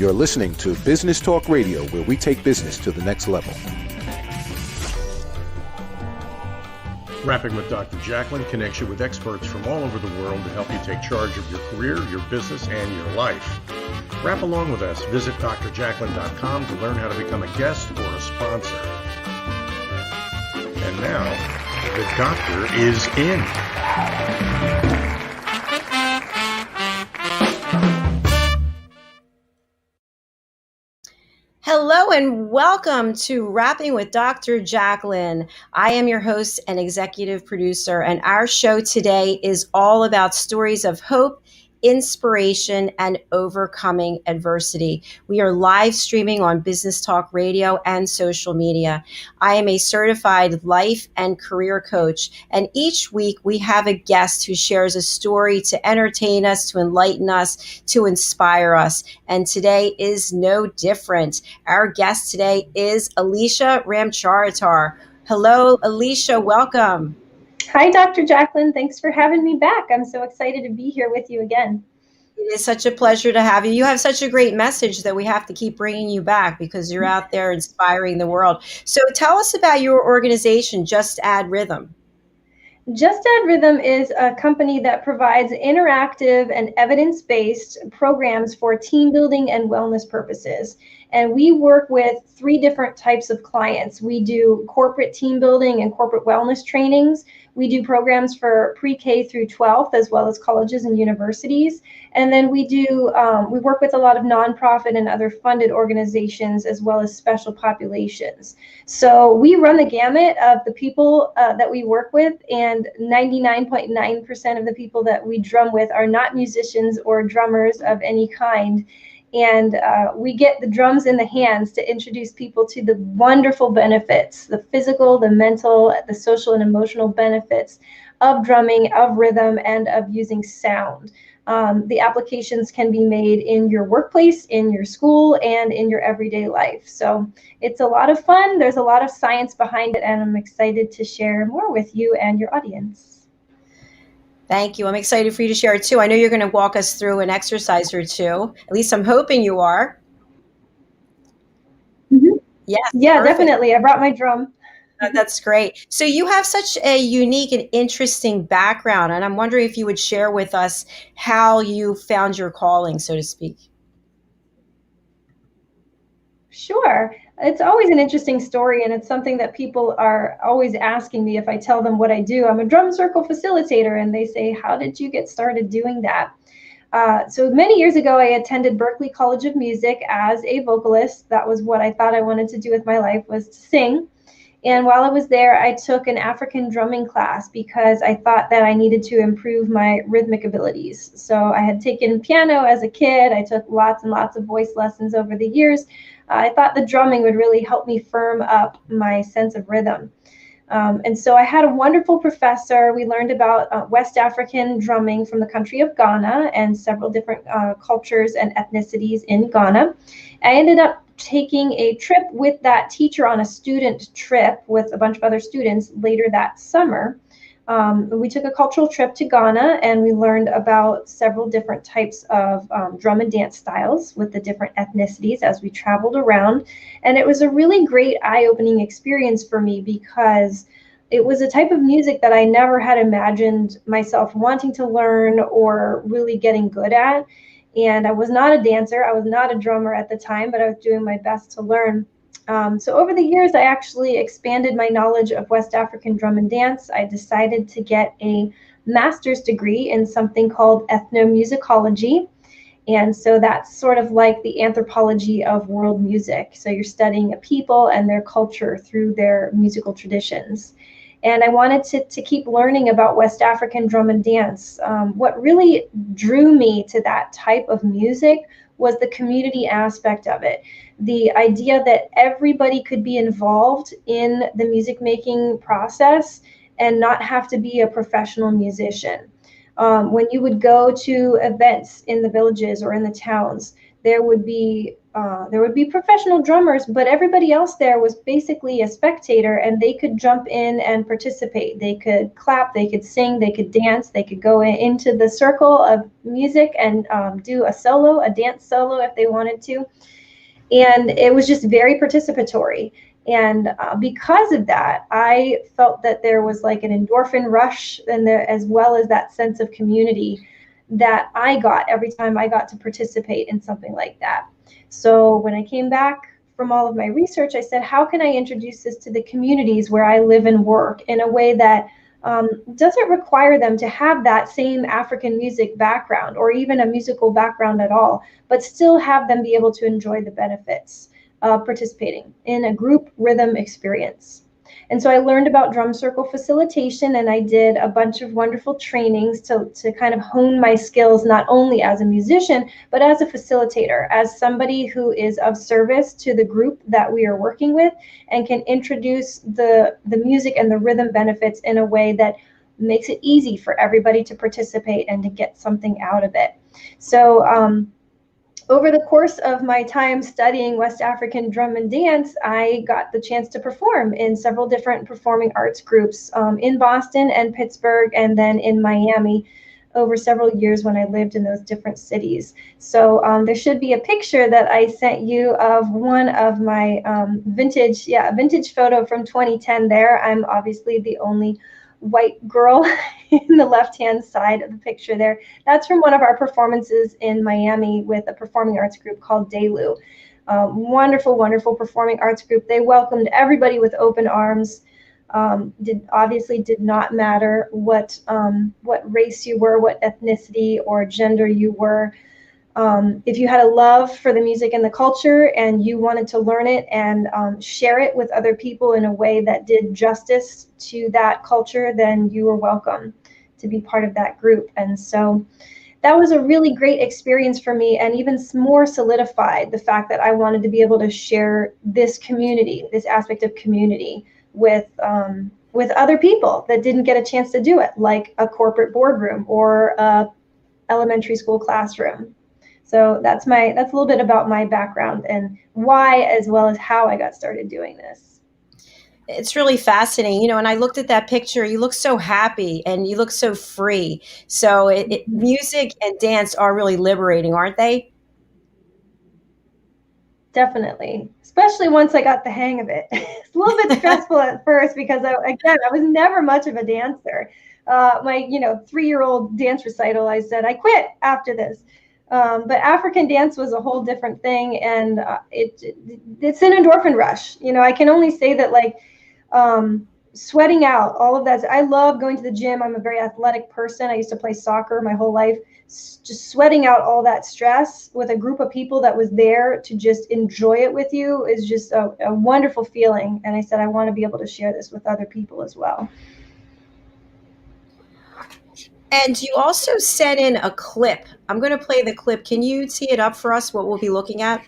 You're listening to Business Talk Radio, where we take business to the next level. Rapping with Dr. Jacalyn connects you with experts from all over the world to help you take charge of your career, your business, and your life. Rap along with us. Visit drjacalyn.com to learn how to become a guest or a sponsor. And now, the doctor is in. Hello and welcome to Rapping with Dr. Jacalyn. I am your host and executive producer, and our show today is all about stories of hope, inspiration, and overcoming adversity. We are live streaming on Business Talk Radio and social media. I am a certified life and career coach, and each week we have a guest who shares a story to entertain us, to enlighten us, to inspire us. And today is no different. Our guest today is Alisha Ramcharitar. Hello, Alisha. Welcome. Hi, Dr. Jacalyn. Thanks for having me back. I'm so excited to be here with you again. It is such a pleasure to have you. You have such a great message that we have to keep bringing you back because you're out there inspiring the world. So tell us about your organization, Just Add Rhythm. Just Add Rhythm is a company that provides interactive and evidence-based programs for team building and wellness purposes. And we work with 3 different types of clients. We do corporate team building and corporate wellness trainings. We do programs for pre-K through 12th, as well as colleges and universities. And then we work with a lot of nonprofit and other funded organizations, as well as special populations. So we run the gamut of the people that we work with, and 99.9% of the people that we drum with are not musicians or drummers of any kind. And we get the drums in the hands to introduce people to the wonderful benefits, the physical, the mental, the social and emotional benefits of drumming, of rhythm, and of using sound. The applications can be made in your workplace, in your school, and in your everyday life. So it's a lot of fun. There's a lot of science behind it, and I'm excited to share more with you and your audience. Thank you. I'm excited for you to share it too. I know you're going to walk us through an exercise or two. At least I'm hoping you are. Mm-hmm. Yes. Yeah, perfect. definitely. I brought my drum. That's great. So you have such a unique and interesting background, and I'm wondering if you would share with us how you found your calling, so to speak. Sure. It's always an interesting story, and it's something that people are always asking me if I tell them what I do. I'm a drum circle facilitator, and they say, how did you get started doing that? So many years ago, I attended Berklee College of Music as a vocalist. That was what I thought I wanted to do with my life, was to sing. And while I was there, I took an African drumming class because I thought that I needed to improve my rhythmic abilities. So I had taken piano as a kid. I took lots and lots of voice lessons over the years. I thought the drumming would really help me firm up my sense of rhythm. And so I had a wonderful professor. We learned about West African drumming from the country of Ghana and several different cultures and ethnicities in Ghana. I ended up taking a trip with that teacher on a student trip with a bunch of other students later that summer. We took a cultural trip to Ghana, and we learned about several different types of drum and dance styles with the different ethnicities as we traveled around. And it was a really great eye-opening experience for me because it was a type of music that I never had imagined myself wanting to learn or really getting good at. And I was not a dancer. I was not a drummer at the time, but I was doing my best to learn. So over the years, I actually expanded my knowledge of West African drum and dance. I decided to get a master's degree in something called ethnomusicology. And so that's sort of like the anthropology of world music. So you're studying a people and their culture through their musical traditions. And I wanted to keep learning about West African drum and dance. What really drew me to that type of music was the community aspect of it. The idea that everybody could be involved in the music making process and not have to be a professional musician. When you would go to events in the villages or in the towns, there would be professional drummers, but everybody else there was basically a spectator, and they could jump in and participate. They could clap, they could sing, they could dance, they could go into the circle of music and do a dance solo if they wanted to. And it was just very participatory. And because of that, I felt that there was like an endorphin rush, and there, as well as that sense of community that I got every time I got to participate in something like that. So when I came back from all of my research, I said, how can I introduce this to the communities where I live and work in a way that doesn't require them to have that same African music background or even a musical background at all, but still have them be able to enjoy the benefits of participating in a group rhythm experience. And so I learned about drum circle facilitation, and I did a bunch of wonderful trainings to kind of hone my skills, not only as a musician, but as a facilitator, as somebody who is of service to the group that we are working with and can introduce the music and the rhythm benefits in a way that makes it easy for everybody to participate and to get something out of it. So over the course of my time studying West African drum and dance, I got the chance to perform in several different performing arts groups in Boston and Pittsburgh, and then in Miami over several years when I lived in those different cities. So there should be a picture that I sent you of one of my vintage photo from 2010 there. I'm obviously the only white girl in the left-hand side of the picture there. That's from one of our performances in Miami with a performing arts group called Delu. Wonderful, wonderful performing arts group. They welcomed everybody with open arms. Did not matter what race you were, what ethnicity or gender you were. If you had a love for the music and the culture and you wanted to learn it and share it with other people in a way that did justice to that culture, then you were welcome to be part of that group. And so that was a really great experience for me, and even more solidified the fact that I wanted to be able to share this community, this aspect of community with other people that didn't get a chance to do it, like a corporate boardroom or a elementary school classroom. So that's a little bit about my background and why, as well as how I got started doing this. It's really fascinating, and I looked at that picture. You look so happy and you look so free. So music and dance are really liberating, aren't they? Definitely, especially once I got the hang of it. It's a little bit stressful at first because I was never much of a dancer. My 3-year-old dance recital, I said I quit after this. But African dance was a whole different thing, and it's an endorphin rush. I can only say that, like, sweating out all of that. I love going to the gym. I'm a very athletic person. I used to play soccer my whole life. Just sweating out all that stress with a group of people that was there to just enjoy it with you is just a wonderful feeling. And I said, I want to be able to share this with other people as well. And you also sent in a clip. I'm going to play the clip. Can you tee it up for us, what we'll be looking at?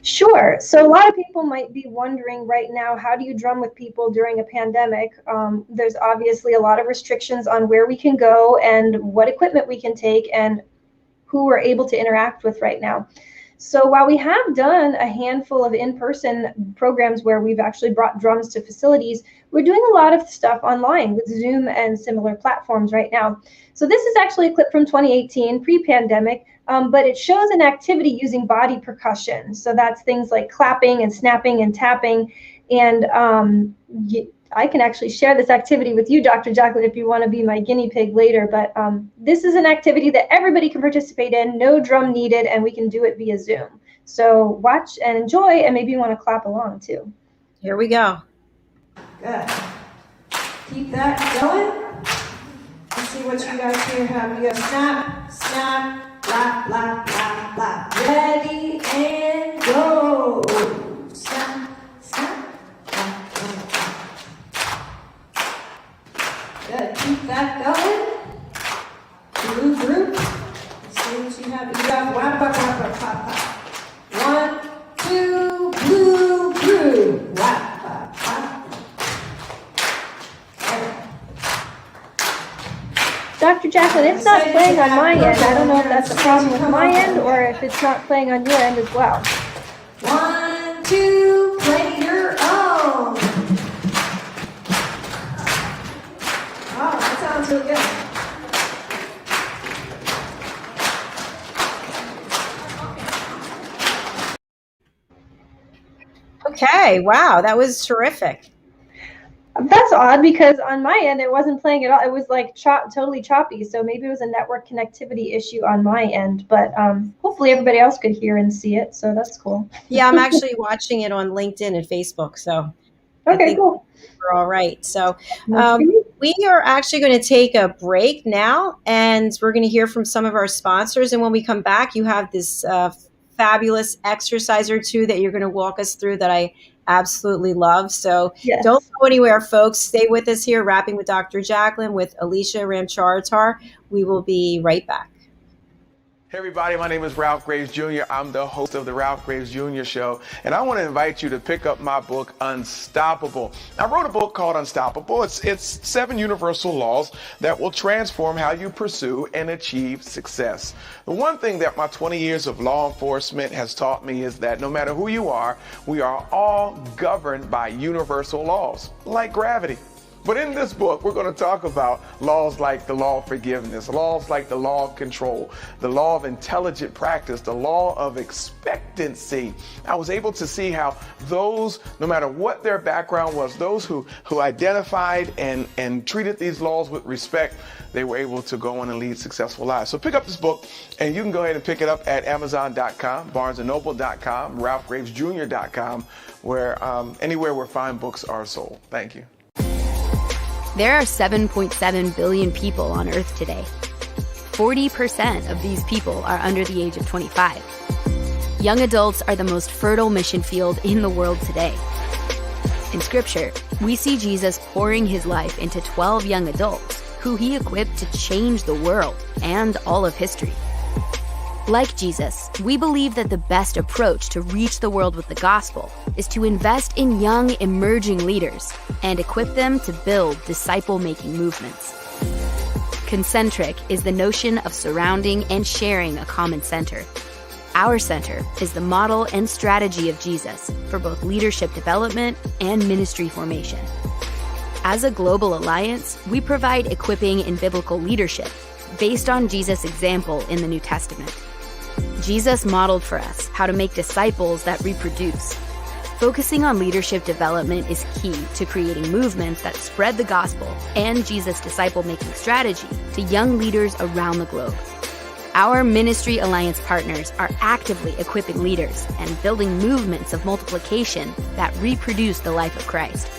Sure. So a lot of people might be wondering right now, how do you drum with people during a pandemic? There's obviously a lot of restrictions on where we can go and what equipment we can take and who we're able to interact with right now. So while we have done a handful of in-person programs where we've actually brought drums to facilities, we're doing a lot of stuff online with Zoom and similar platforms right now. So this is actually a clip from 2018, pre-pandemic, but it shows an activity using body percussion. So that's things like clapping and snapping and tapping. And I can actually share this activity with you, Dr. Jacalyn, if you want to be my guinea pig later. But this is an activity that everybody can participate in, no drum needed, and we can do it via Zoom. So watch and enjoy, and maybe you want to clap along too. Here we go. Good. Keep that going. Let's see what you guys here have. You go snap, snap, lap, lap, lap, lap. Ready and go. Snap, snap, lap, lap, lap. Good. Keep that going. Group, group. Let's see what you have. You got whap, whap, whap, whap, whap, whap. 1, 2, blue, blue. Whap, whap, whap. Dr. Jacalyn, Jacalyn, it's not playing on my end. I don't know if that's a problem with my end or if it's not playing on your end as well. 1, 2, play your own. Oh, that sounds really good. Okay, wow, that was terrific. That's odd because on my end it wasn't playing at all. It was like totally choppy. So maybe it was a network connectivity issue on my end. But hopefully everybody else could hear and see it. So that's cool. Yeah, I'm actually watching it on LinkedIn and Facebook. So okay, cool. We're all right. So we are actually going to take a break now, and we're going to hear from some of our sponsors. And when we come back, you have this fabulous exercise or two that you're going to walk us through that I absolutely love. So Don't go anywhere, folks. Stay with us here, Rapping with Dr. Jacalyn with Alisha Ramcharitar. We will be right back. Hey everybody, my name is Ralph Graves Jr. I'm the host of the Ralph Graves Jr. Show, and I want to invite you to pick up my book, Unstoppable. I wrote a book called Unstoppable. It's 7 universal laws that will transform how you pursue and achieve success. The one thing that my 20 years of law enforcement has taught me is that no matter who you are, we are all governed by universal laws, like gravity. But in this book, we're going to talk about laws like the law of forgiveness, laws like the law of control, the law of intelligent practice, the law of expectancy. I was able to see how those, no matter what their background was, those who identified and treated these laws with respect, they were able to go on and lead successful lives. So pick up this book, and you can go ahead and pick it up at Amazon.com, BarnesandNoble.com, RalphGravesJr.com, where anywhere where fine books are sold. Thank you. There are 7.7 billion people on Earth today. 40% of these people are under the age of 25. Young adults are the most fertile mission field in the world today. In Scripture, we see Jesus pouring his life into 12 young adults who he equipped to change the world and all of history. Like Jesus, we believe that the best approach to reach the world with the gospel is to invest in young, emerging leaders and equip them to build disciple-making movements. Concentric is the notion of surrounding and sharing a common center. Our center is the model and strategy of Jesus for both leadership development and ministry formation. As a global alliance, we provide equipping in biblical leadership based on Jesus' example in the New Testament. Jesus modeled for us how to make disciples that reproduce. Focusing on leadership development is key to creating movements that spread the gospel and Jesus' disciple-making strategy to young leaders around the globe. Our Ministry Alliance partners are actively equipping leaders and building movements of multiplication that reproduce the life of Christ.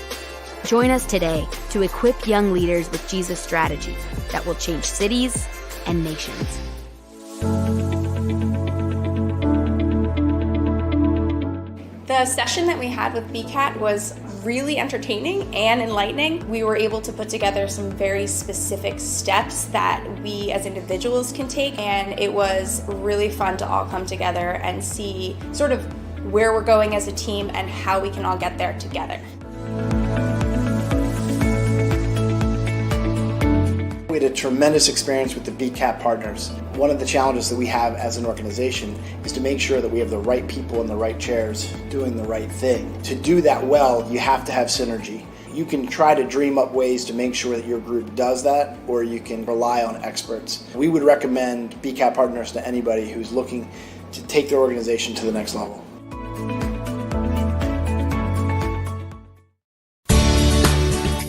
Join us today to equip young leaders with Jesus' strategy that will change cities and nations. The session that we had with BCAT was really entertaining and enlightening. We were able to put together some very specific steps that we as individuals can take, and it was really fun to all come together and see sort of where we're going as a team and how we can all get there together. We had a tremendous experience with the BCAT partners. One of the challenges that we have as an organization is to make sure that we have the right people in the right chairs doing the right thing. To do that well, you have to have synergy. You can try to dream up ways to make sure that your group does that, or you can rely on experts. We would recommend BCAT partners to anybody who's looking to take their organization to the next level.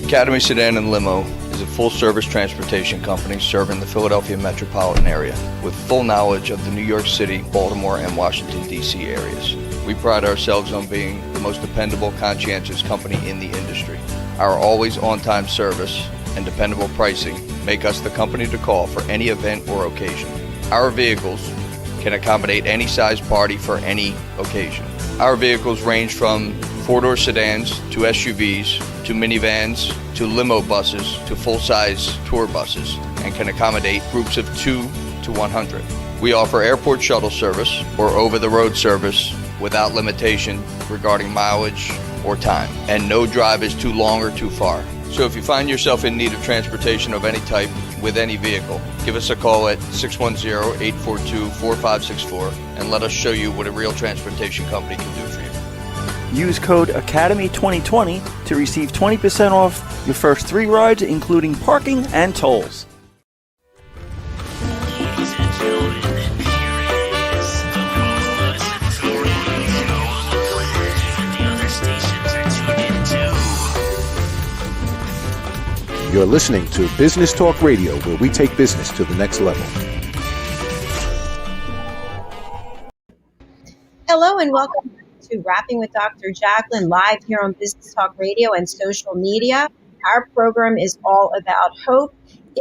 Academy Sedan and Limo is a full-service transportation company serving the Philadelphia metropolitan area with full knowledge of the New York City, Baltimore, and Washington, D.C. areas. We pride ourselves on being the most dependable, conscientious company in the industry. Our always on-time service and dependable pricing make us the company to call for any event or occasion. Our vehicles can accommodate any size party for any occasion. Our vehicles range from four-door sedans to SUVs to minivans to limo buses to full-size tour buses and can accommodate groups of 2 to 100. We offer airport shuttle service or over-the-road service without limitation regarding mileage or time, and no drive is too long or too far. So if you find yourself in need of transportation of any type, with any vehicle. Give us a call at 610-842-4564 and let us show you what a real transportation company can do for you. Use code ACADEMY2020 to receive 20% off your first 3 rides, including parking and tolls. Ladies and gentlemen, here it is, the most authority show on the planet. Even the other stations are tuned in too. You're listening to Business Talk Radio, where we take business to the next level. Hello and welcome to Rapping with Dr. Jacalyn, live here on Business Talk Radio and social media. Our program is all about hope,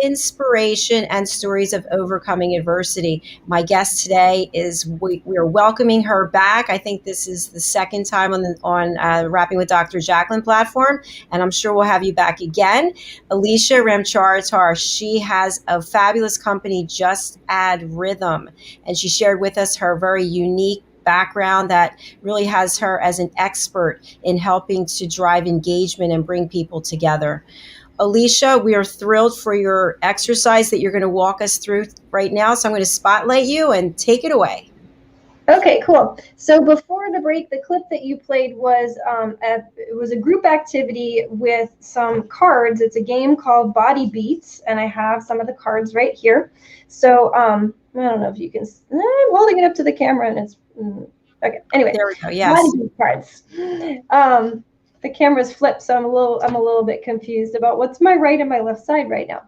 inspiration, and stories of overcoming adversity. My guest today is, we are welcoming her back. I think this is the second time on Rapping with Dr. Jacalyn platform, and I'm sure we'll have you back again. Alisha Ramcharitar, she has a fabulous company, Just Add Rhythm, and she shared with us her very unique background that really has her as an expert in helping to drive engagement and bring people together. Alisha, we are thrilled for your exercise that you're going to walk us through right now. So I'm going to spotlight you and take it away. Okay, cool. So before the break, the clip that you played was it was a group activity with some cards. It's a game called Body Beats, and I have some of the cards right here. So I don't know if you can. I'm holding it up to the camera, and it's okay. Anyway, there we go. Yes. Body Beat cards. The camera's flipped, so I'm a little bit confused about what's my right and my left side right now.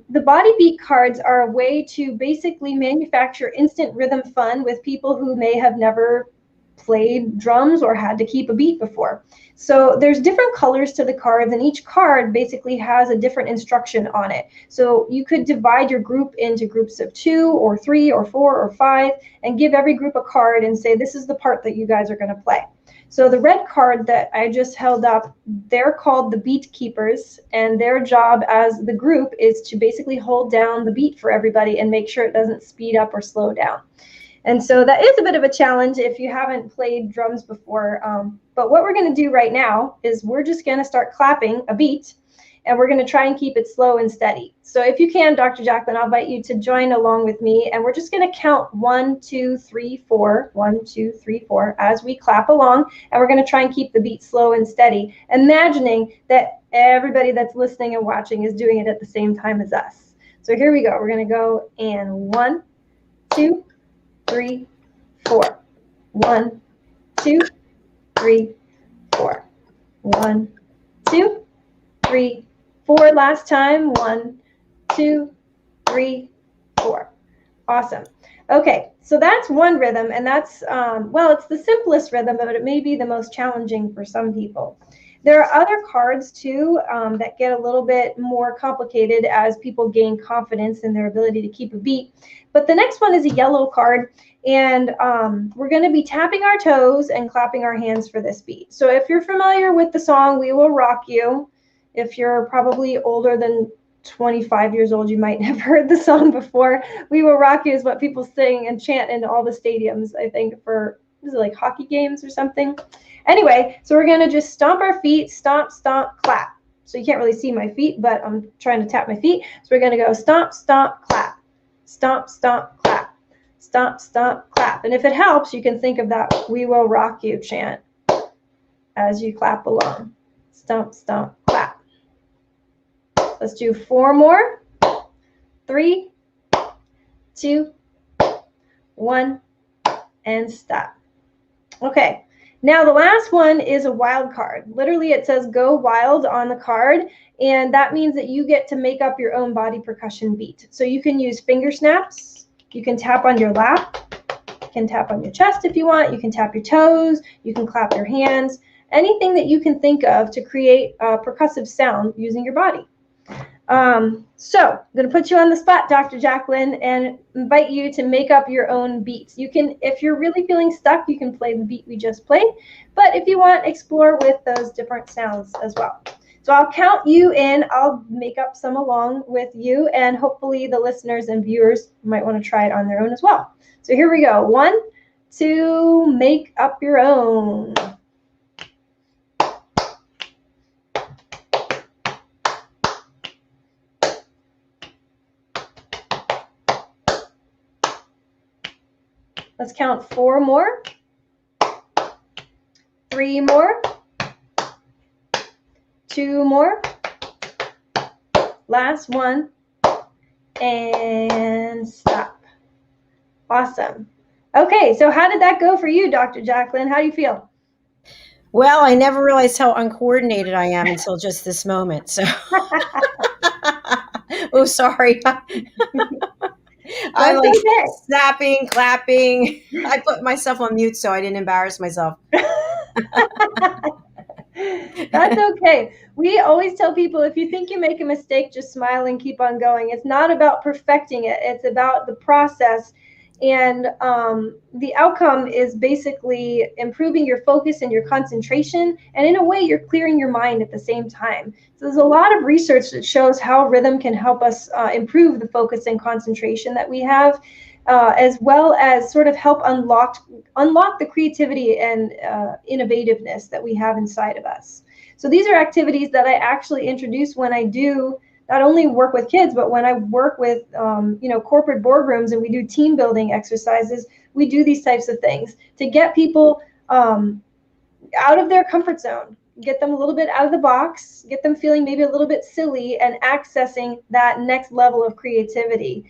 The Body Beat cards are a way to basically manufacture instant rhythm fun with people who may have never played drums or had to keep a beat before. So there's different colors to the cards, and each card basically has a different instruction on it. So you could divide your group into groups of 2 or 3 or 4 or 5 and give every group a card and say, this is the part that you guys are going to play. So the red card that I just held up, they're called the Beat Keepers, and their job as the group is to basically hold down the beat for everybody and make sure it doesn't speed up or slow down. And so that is a bit of a challenge if you haven't played drums before. But what we're going to do right now is we're just going to start clapping a beat, and we're going to try and keep it slow and steady. So if you can, Dr. Jacalyn, I'll invite you to join along with me, and we're just going to count 1, 2, 3, 4, 1, 2, 3, 4 as we clap along, and we're going to try and keep the beat slow and steady, imagining that everybody that's listening and watching is doing it at the same time as us. So here we go. We're going to go in 1, 2, 3, 4. 1, 2, 3, 4. 1, 2, 3, 4. Last time. 1, 2, 3, 4. Awesome. Okay, so that's one rhythm, and that's well, it's the simplest rhythm, but it may be the most challenging for some people. There are other cards too that get a little bit more complicated as people gain confidence in their ability to keep a beat. But the next one is a yellow card, and we're going to be tapping our toes and clapping our hands for this beat. So if you're familiar with the song We Will Rock You, if you're probably older than 25 years old, you might have heard the song before. We Will Rock You is what people sing and chant in all the stadiums, I think, for, is it like hockey games or something? Anyway, so we're going to just stomp our feet, stomp, stomp, clap. So you can't really see my feet, but I'm trying to tap my feet. So we're going to go stomp, stomp, clap, stomp, stomp, clap, stomp, stomp, clap. And if it helps, you can think of that We Will Rock You chant as you clap along. Stomp, stomp, clap. Let's do 4 more. 3, 2, 1, and stop. Okay. Now the last one is a wild card. Literally it says go wild on the card, and that means that you get to make up your own body percussion beat. So you can use finger snaps, you can tap on your lap, you can tap on your chest if you want, you can tap your toes, you can clap your hands, anything that you can think of to create a percussive sound using your body. So I'm going to put you on the spot, Dr. Jacalyn, and invite you to make up your own beats. You can, if you're really feeling stuck, you can play the beat we just played. But if you want, explore with those different sounds as well. So I'll count you in. I'll make up some along with you, and hopefully the listeners and viewers might want to try it on their own as well. So here we go. 1, 2, make up your own. Let's count 4 more. 3 more. 2 more. Last one. And stop. Awesome. Okay, so how did that go for you, Dr. Jacalyn? How do you feel? Well, I never realized how uncoordinated I am until just this moment. So, oh, sorry. I'm like snapping, clapping. I put myself on mute so I didn't embarrass myself. That's okay. We always tell people, if you think you make a mistake, just smile and keep on going. It's not about perfecting it. It's about the process. And the outcome is basically improving your focus and your concentration. And in a way, you're clearing your mind at the same time. So there's a lot of research that shows how rhythm can help us improve the focus and concentration that we have, as well as sort of help unlock the creativity and innovativeness that we have inside of us. So these are activities that I actually introduce when I do not only work with kids, but when I work with corporate boardrooms and we do team building exercises. We do these types of things to get people out of their comfort zone, get them a little bit out of the box, get them feeling maybe a little bit silly and accessing that next level of creativity,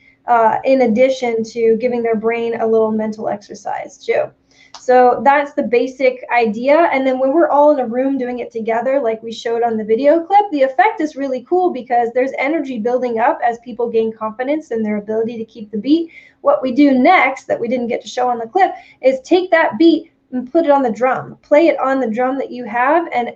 in addition to giving their brain a little mental exercise too. So that's the basic idea. And then when we're all in a room doing it together, like we showed on the video clip, the effect is really cool because there's energy building up as people gain confidence in their ability to keep the beat. What we do next that we didn't get to show on the clip is take that beat and put it on the drum, play it on the drum that you have. And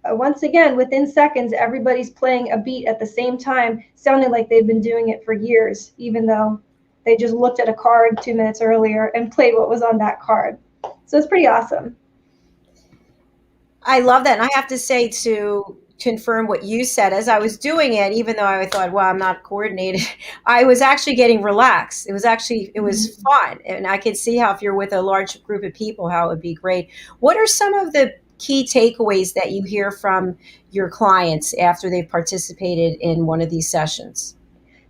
once again, within seconds, everybody's playing a beat at the same time, sounding like they've been doing it for years, even though they just looked at a card 2 minutes earlier and played what was on that card. So it's pretty awesome. I love that. And I have to say, to confirm what you said, as I was doing it, even though I thought, well, I'm not coordinated, I was actually getting relaxed. It was fun. And I could see how if you're with a large group of people, how it would be great. What are some of the key takeaways that you hear from your clients after they've participated in one of these sessions?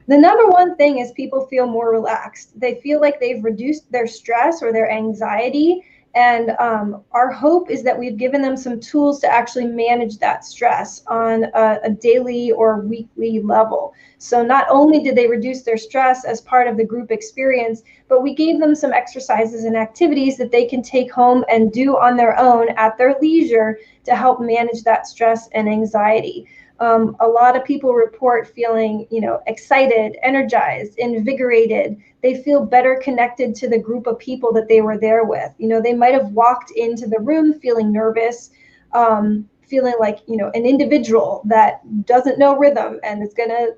The number one thing is people feel more relaxed. They feel like they've reduced their stress or their anxiety. And our hope is that we've given them some tools to actually manage that stress on a daily or weekly level. So not only did they reduce their stress as part of the group experience, but we gave them some exercises and activities that they can take home and do on their own at their leisure to help manage that stress and anxiety. A lot of people report feeling, excited, energized, invigorated. They feel better connected to the group of people that they were there with. They might have walked into the room feeling nervous, feeling like, an individual that doesn't know rhythm and is going to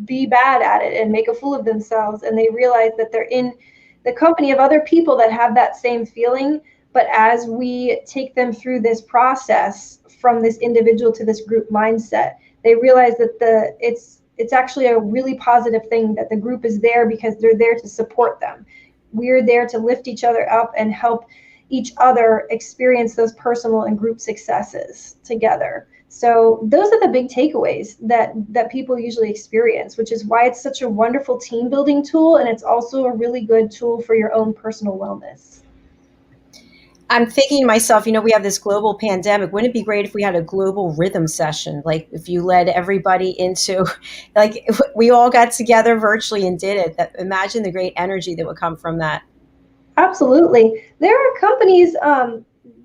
be bad at it and make a fool of themselves. And they realize that they're in the company of other people that have that same feeling. But as we take them through this process from this individual to this group mindset, they realize that it's actually a really positive thing that the group is there because they're there to support them. We're there to lift each other up and help each other experience those personal and group successes together. So those are the big takeaways that people usually experience, which is why it's such a wonderful team building tool. And it's also a really good tool for your own personal wellness. I'm thinking to myself, we have this global pandemic. Wouldn't it be great if we had a global rhythm session? Like if you led everybody into, like if we all got together virtually and did it. Imagine the great energy that would come from that. Absolutely. There are companies,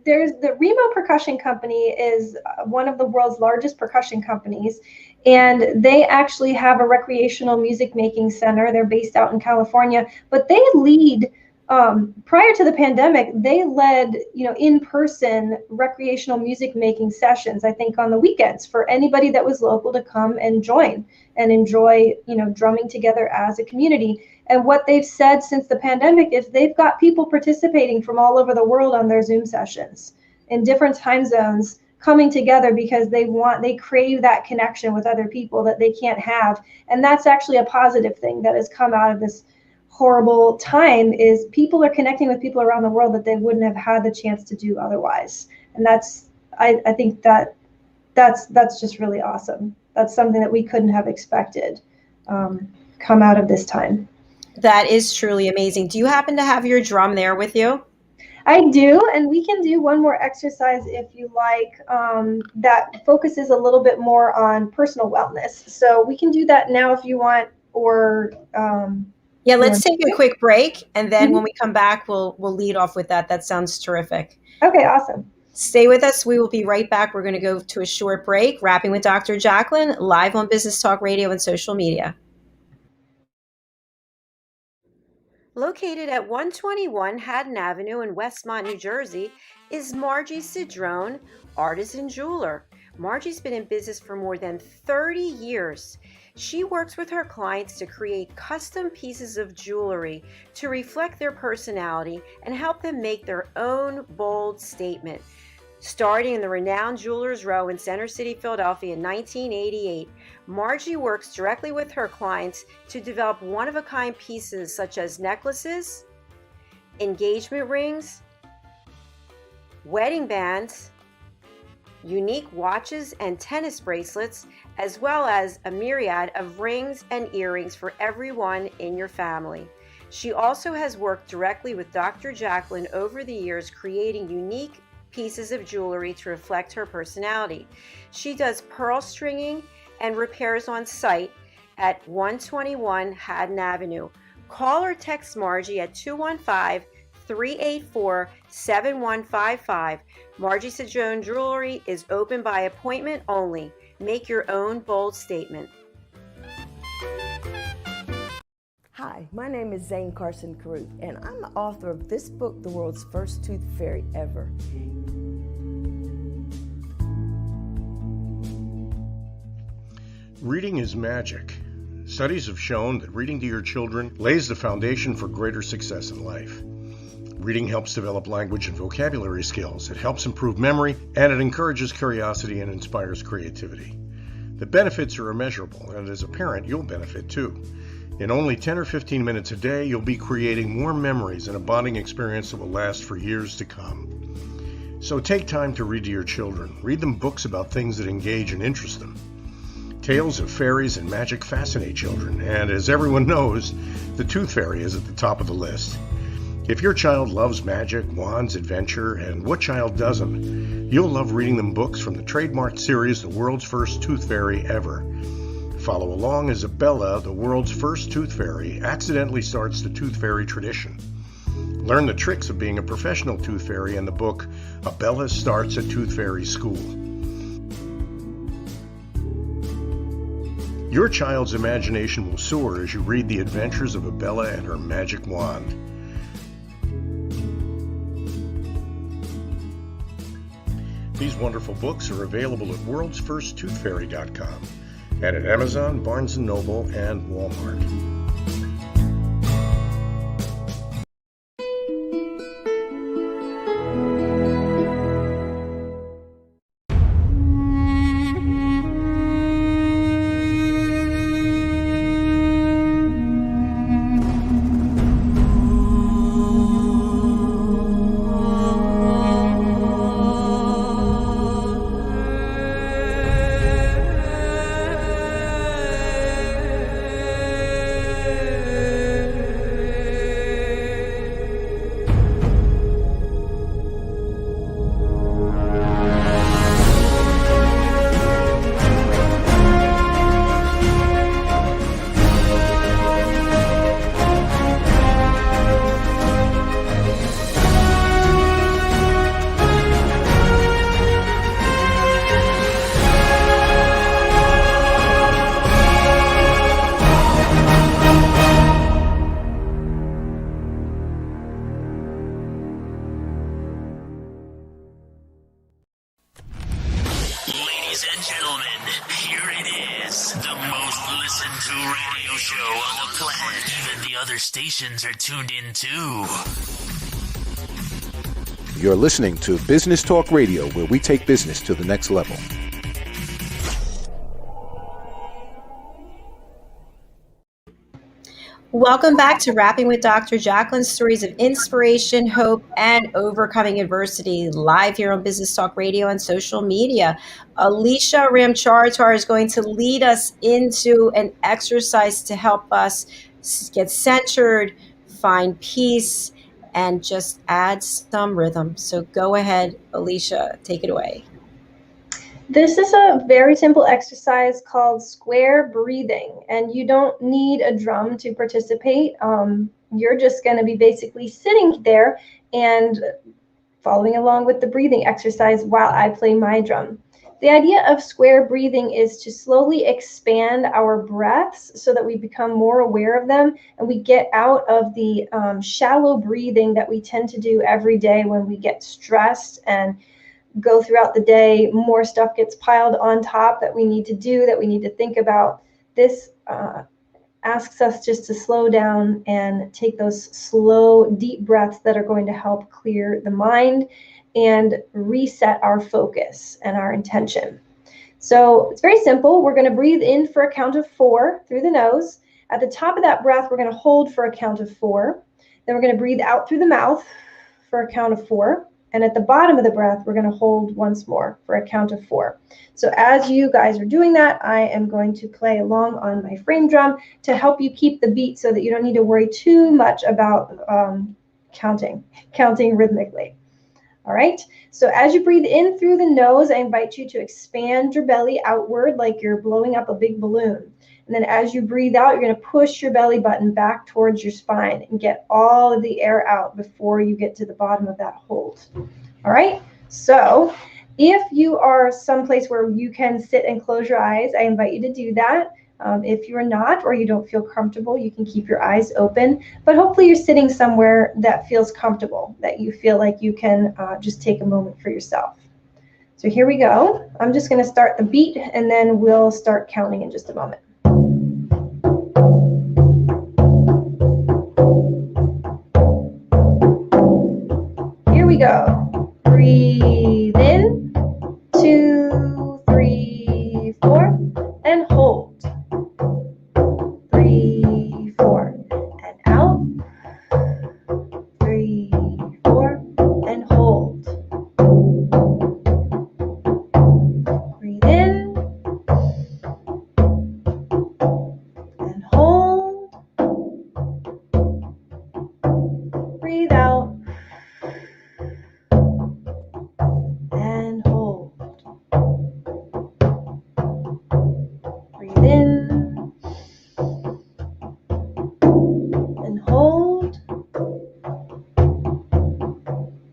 there's the Remo Percussion Company is one of the world's largest percussion companies. And they actually have a recreational music making center. They're based out in California, but they lead prior to the pandemic, they led, in-person recreational music making sessions, I think on the weekends for anybody that was local to come and join and enjoy, drumming together as a community. And what they've said since the pandemic is they've got people participating from all over the world on their Zoom sessions in different time zones, coming together because they crave that connection with other people that they can't have. And that's actually a positive thing that has come out of this horrible time, is people are connecting with people around the world that they wouldn't have had the chance to do otherwise. And I think that's just really awesome. That's something that we couldn't have expected come out of this time. That is truly amazing. Do you happen to have your drum there with you? I do, and we can do one more exercise if you like, that focuses a little bit more on personal wellness. So we can do that now if you want, or yeah, let's take a quick break, and then Mhm. when we come back, we'll lead off with that. That sounds terrific. Okay, awesome. Stay with us. We will be right back. We're going to go to a short break. Wrapping with Dr. Jacalyn, live on Business Talk Radio and social media. Located at 121 Haddon Avenue in Westmont, New Jersey, is Margie Cedrone, artisan jeweler. Margie's been in business for more than 30 years. She works with her clients to create custom pieces of jewelry to reflect their personality and help them make their own bold statement. Starting in the renowned Jewelers Row in Center City, Philadelphia in 1988, Margie works directly with her clients to develop one-of-a-kind pieces such as necklaces, engagement rings, wedding bands, unique watches and tennis bracelets, as well as a myriad of rings and earrings for everyone in your family. She also has worked directly with Dr. Jacalyn over the years, creating unique pieces of jewelry to reflect her personality. She does pearl stringing and repairs on site at 121 Haddon Avenue. Call or text Margie at 215-384-7155. Margie Cedrone Jewelry is open by appointment only. Make your own bold statement. Hi, my name is Zane Carson Caruth, and I'm the author of this book, The World's First Tooth Fairy Ever. Reading is magic. Studies have shown that reading to your children lays the foundation for greater success in life. Reading helps develop language and vocabulary skills. It helps improve memory, and it encourages curiosity and inspires creativity. The benefits are immeasurable, and as a parent, you'll benefit too. In only 10 or 15 minutes a day, you'll be creating more memories and a bonding experience that will last for years to come. So take time to read to your children. Read them books about things that engage and interest them. Tales of fairies and magic fascinate children, and as everyone knows, the Tooth Fairy is at the top of the list. If your child loves magic, wands, adventure, and what child doesn't, you'll love reading them books from the trademarked series, The World's First Tooth Fairy Ever. Follow along as Bella, the world's first tooth fairy, accidentally starts the tooth fairy tradition. Learn the tricks of being a professional tooth fairy in the book, Bella Starts a Tooth Fairy School. Your child's imagination will soar as you read the adventures of Bella and her magic wand. These wonderful books are available at worldsfirsttoothfairy.com and at Amazon, Barnes & Noble, and Walmart. Ladies and gentlemen, here it is, the most listened to radio show on the planet. Even the other stations are tuned in too. You're listening to Business Talk Radio, where we take business to the next level. Welcome back to Wrapping with Dr. Jacalyn, stories of inspiration, hope, and overcoming adversity, live here on Business Talk Radio and social media. Alisha Ramcharitar is going to lead us into an exercise to help us get centered, find peace, and just add some rhythm. So go ahead, Alisha, take it away. This is a very simple exercise called square breathing, and you don't need a drum to participate. You're just going to be basically sitting there and following along with the breathing exercise while I play my drum. The idea of square breathing is to slowly expand our breaths so that we become more aware of them and we get out of the shallow breathing that we tend to do every day when we get stressed and go throughout the day. More stuff gets piled on top that we need to do, that we need to think about. This asks us just to slow down and take those slow, deep breaths that are going to help clear the mind and reset our focus and our intention. So it's very simple. We're going to breathe in for a count of 4 through the nose. At the top of that breath, we're going to hold for a count of 4. Then we're going to breathe out through the mouth for a count of 4. And at the bottom of the breath, we're going to hold once more for a count of 4. So as you guys are doing that, I am going to play along on my frame drum to help you keep the beat so that you don't need to worry too much about counting rhythmically. All right, so as you breathe in through the nose, I invite you to expand your belly outward like you're blowing up a big balloon. And then as you breathe out, you're going to push your belly button back towards your spine and get all of the air out before you get to the bottom of that hold. All right, so if you are someplace where you can sit and close your eyes, I invite you to do that. If you're not, or you don't feel comfortable, you can keep your eyes open, but hopefully you're sitting somewhere that feels comfortable, that you feel like you can just take a moment for yourself. So here we go. I'm just going to start the beat and then we'll start counting in just a moment. Here we go. Breathe in, 2, 3, 4, and hold. 3, 4, and out. 3, 4, and hold. Breathe in and hold. Breathe out and hold. Breathe in and hold.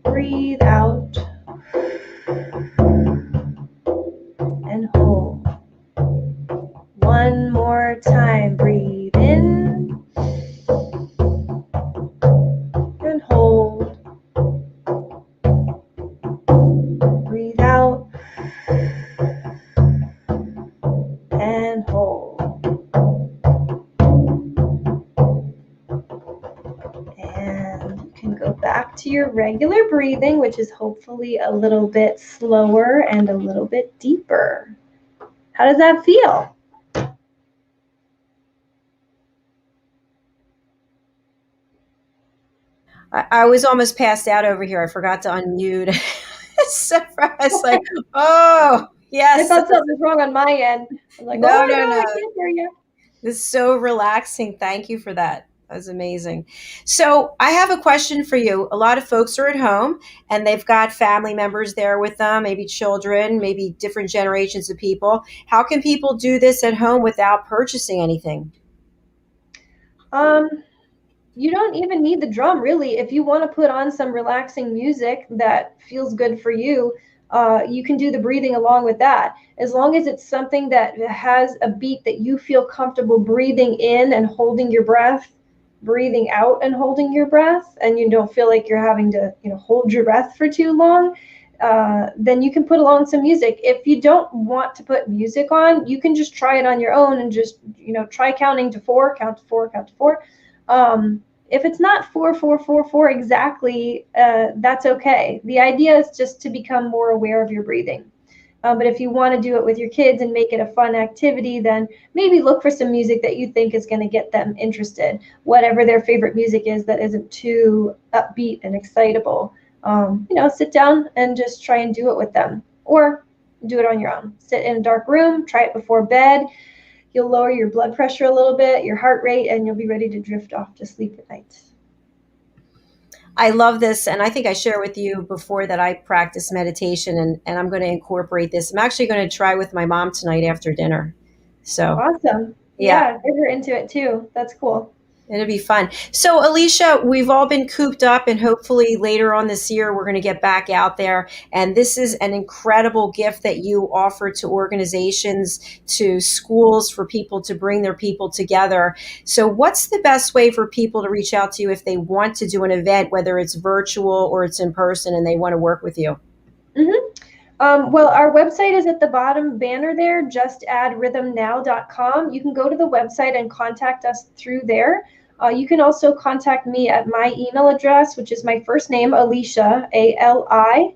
Breathe out and hold. One more time. Breathe in and hold. Breathe out and hold. And you can go back to your regular breathing, which is hopefully a little bit slower and a little bit deeper. How does that feel? I was almost passed out over here. I forgot to unmute. So I was like, oh, yes. I thought something was wrong on my end. I was like, No, oh, no, no, no. I can't hear you. This is so relaxing. Thank you for that. That was amazing. So I have a question for you. A lot of folks are at home and they've got family members there with them, maybe children, maybe different generations of people. How can people do this at home without purchasing anything? You don't even need the drum, really. If you want to put on some relaxing music that feels good for you, you can do the breathing along with that. As long as it's something that has a beat that you feel comfortable breathing in and holding your breath, breathing out and holding your breath, and you don't feel like you're having to, hold your breath for too long, then you can put along some music. If you don't want to put music on, you can just try it on your own and just, try counting to 4, count to 4, count to 4. If it's not 4, 4, 4, 4 exactly, that's okay. The idea is just to become more aware of your breathing. But if you want to do it with your kids and make it a fun activity, then maybe look for some music that you think is going to get them interested, whatever their favorite music is that isn't too upbeat and excitable. Sit down and just try and do it with them, or do it on your own. Sit in a dark room, try it before bed. you'll lower your blood pressure a little bit, your heart rate, and you'll be ready to drift off to sleep at night. I love this, and I think I shared with you before that I practice meditation, and I'm going to incorporate this. I'm actually going to try with my mom tonight after dinner. So Awesome. Yeah, get her into it too. That's cool. It'll be fun. So, Alisha, we've all been cooped up, and hopefully later on this year, we're going to get back out there. And this is an incredible gift that you offer to organizations, to schools, for people to bring their people together. So what's the best way for people to reach out to you if they want to do an event, whether it's virtual or it's in person, and they want to work with you? Well, our website is at the bottom banner there, justaddrhythmnow.com. You can go to the website and contact us through there. You can also contact me at my email address, which is my first name, Alisha, Alisha,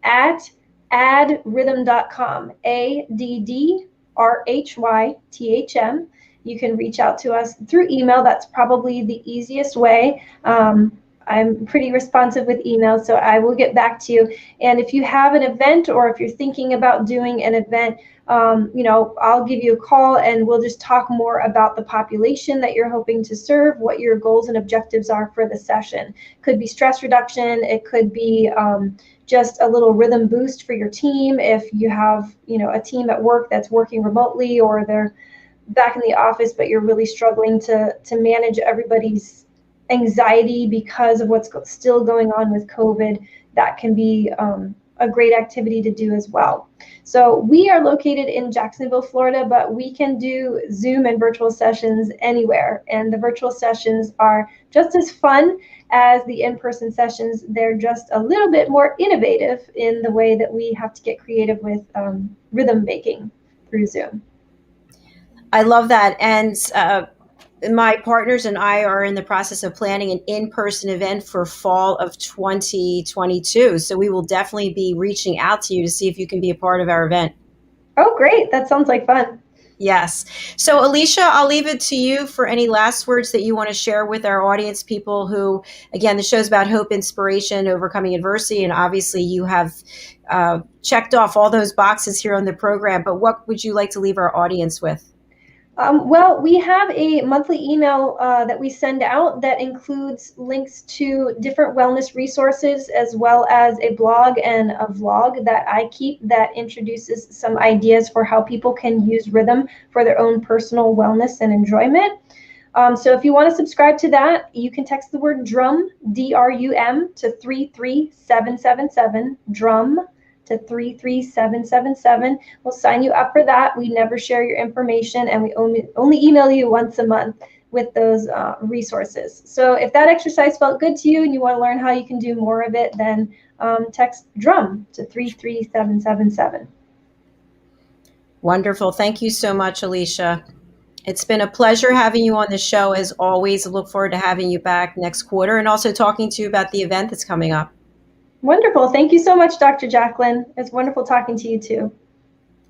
at addrhythm.com, addrhythm. You can reach out to us through email. That's probably the easiest way. I'm pretty responsive with email, so I will get back to you. And if you have an event, or if you're thinking about doing an event, I'll give you a call and we'll just talk more about the population that you're hoping to serve, what your goals and objectives are for the session. Could be stress reduction. It could be just a little rhythm boost for your team. If you have, a team at work that's working remotely, or they're back in the office, but you're really struggling to manage everybody's anxiety because of what's still going on with COVID, that can be a great activity to do as well. So we are located in Jacksonville, Florida, but we can do Zoom and virtual sessions anywhere. And the virtual sessions are just as fun as the in-person sessions. They're just a little bit more innovative in the way that we have to get creative with rhythm making through Zoom. I love that. And my partners and I are in the process of planning an in-person event for fall of 2022. So we will definitely be reaching out to you to see if you can be a part of our event. Oh, great. That sounds like fun. Yes. So, Alisha, I'll leave it to you for any last words that you want to share with our audience, people who, again, the show's about hope, inspiration, overcoming adversity. And obviously you have checked off all those boxes here on the program. But what would you like to leave our audience with? Well, we have a monthly email that we send out that includes links to different wellness resources, as well as a blog and a vlog that I keep that introduces some ideas for how people can use rhythm for their own personal wellness and enjoyment. So if you want to subscribe to that, you can text the word DRUM, D-R-U-M, to 33777, DRUM, to 33777. We'll sign you up for that. We never share your information, and we only email you once a month with those resources. So if that exercise felt good to you and you want to learn how you can do more of it, then text DRUM to 33777. Wonderful. Thank you so much, Alisha. It's been a pleasure having you on the show, as always. I look forward to having you back next quarter, and also talking to you about the event that's coming up. Wonderful. Thank you so much, Dr. Jacalyn. It's wonderful talking to you too.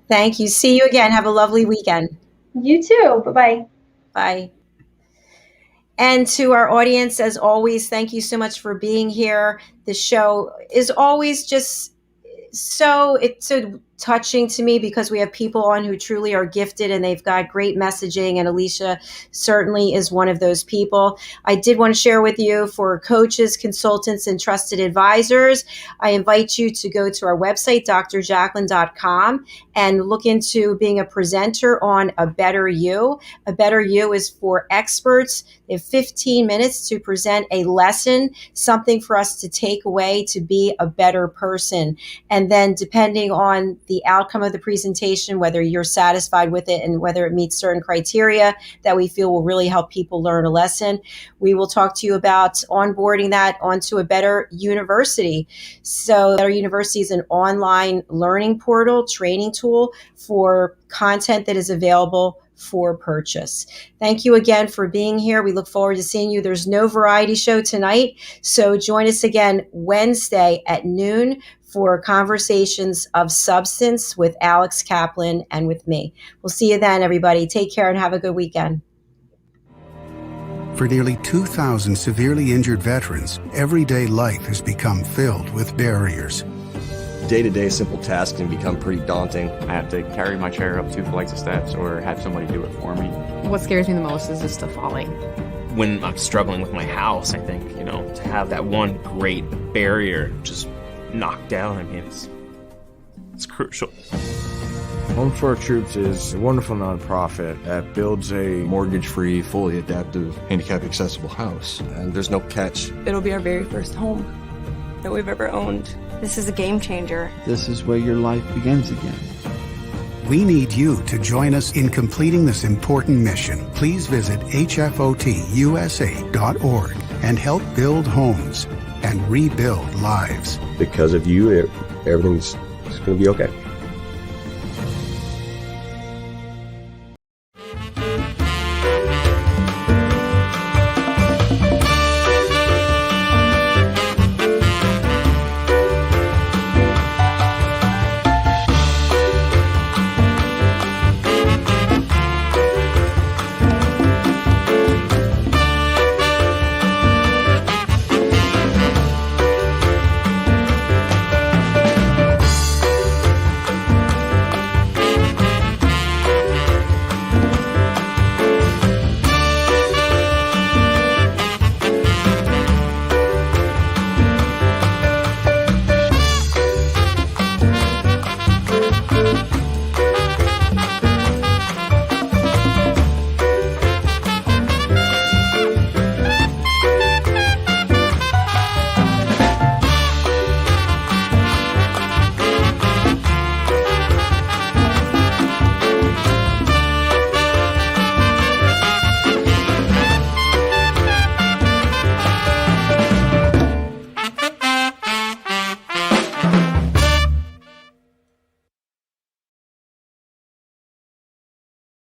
Thank you. See you again. Have a lovely weekend. You too. Bye-bye. Bye. And to our audience, as always, thank you so much for being here. The show is always just so touching to me, because we have people on who truly are gifted and they've got great messaging, and Alisha certainly is one of those people. I did want to share with you, for coaches, consultants, and trusted advisors, I invite you to go to our website, drjacalyn.com, and look into being a presenter on A Better You. A Better You is for experts. They have 15 minutes to present a lesson, something for us to take away to be a better person. And then depending on the outcome of the presentation, whether you're satisfied with it and whether it meets certain criteria that we feel will really help people learn a lesson, we will talk to you about onboarding that onto A Better University. So Better University is an online learning portal, training tool for content that is available for purchase. Thank you again for being here. We look forward to seeing you. There's no variety show tonight, so join us again Wednesday at noon for Conversations of Substance with Alex Kaplan and with me. We'll see you then, everybody. Take care and have a good weekend. For nearly 2,000 severely injured veterans, everyday life has become filled with barriers. day-to-day simple tasks can become pretty daunting. I have to carry my chair up 2 flights of steps or have somebody do it for me. What scares me the most is just the falling. When I'm struggling with my house, I think, to have that one great barrier just knocked down, it's crucial. Home for Our Troops is a wonderful nonprofit that builds a mortgage-free, fully adaptive, handicap-accessible house. And there's no catch. It'll be our very first home that we've ever owned. This is a game changer. This is where your life begins again. We need you to join us in completing this important mission. Please visit hfotusa.org and help build homes and rebuild lives. Because of you, everything's going to be okay.